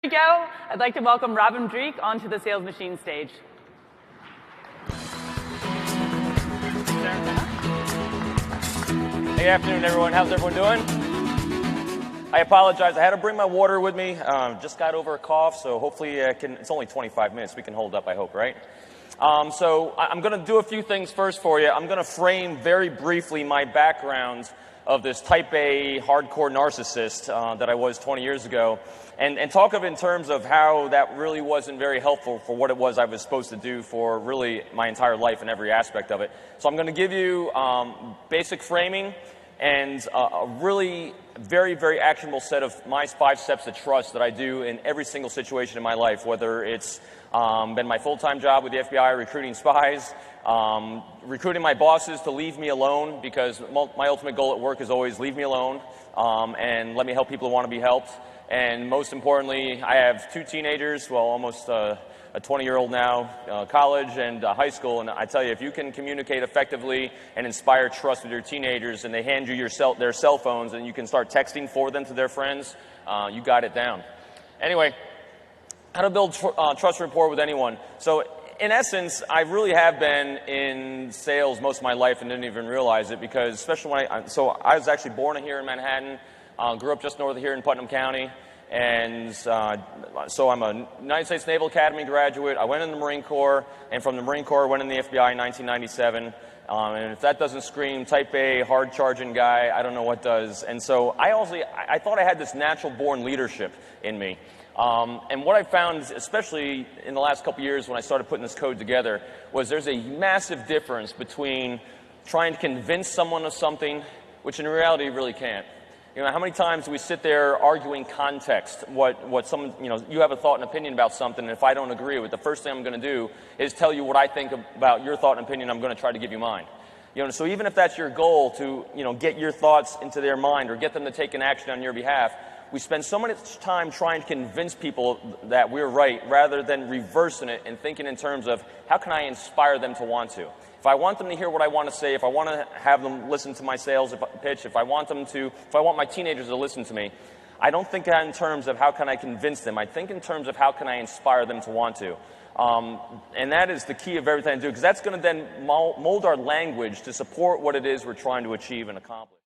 Go, I'd like to welcome Robin Dreeke onto the Sales Machine stage. Hey, afternoon, everyone. How's everyone doing? I apologize. I had to bring my water with me. Just got over a cough, so hopefully it's only 25 minutes. We can hold up, I hope, right? So I'm going to do a few things first for you. I'm going to frame very briefly my background of this type A hardcore narcissist that I was 20 years ago, and talk of it in terms of how that really wasn't very helpful for what it was I was supposed to do for really my entire life and every aspect of it. So I'm going to give you basic framing and a really very, very actionable set of my 5 steps to trust that I do in every single situation in my life, whether it's been my full-time job with the FBI recruiting spies, recruiting my bosses to leave me alone, because my ultimate goal at work is always leave me alone and let me help people who want to be helped. And most importantly, I have 2 teenagers, well, almost a 20-year-old now, college and high school, and I tell you, if you can communicate effectively and inspire trust with your teenagers and they hand you their cell phones and you can start texting for them to their friends, you got it down. Anyway, how to build trust rapport with anyone. So in essence, I really have been in sales most of my life and didn't even realize it, because especially when I was actually born here in Manhattan, grew up just north of here in Putnam County, and so I'm a United States Naval Academy graduate. I went in the Marine Corps, and from the Marine Corps, I went in the FBI in 1997. And if that doesn't scream type A, hard-charging guy, I don't know what does. And so I thought I had this natural-born leadership in me. And what I found, especially in the last couple years when I started putting this code together, was there's a massive difference between trying to convince someone of something, which in reality you really can't. You know, how many times do we sit there arguing context, you have a thought and opinion about something, and if I don't agree with it, the first thing I'm going to do is tell you what I think about your thought and opinion. I'm going to try to give you mine. You know, so even if that's your goal to, get your thoughts into their mind or get them to take an action on your behalf, we spend so much time trying to convince people that we're right rather than reversing it and thinking in terms of how can I inspire them to want to. If I want them to hear what I want to say, if I want to have them listen to my sales pitch, if I want my teenagers to listen to me, I don't think in terms of how can I convince them. I think in terms of how can I inspire them to want to. And that is the key of everything I do, because that's going to then mold our language to support what it is we're trying to achieve and accomplish.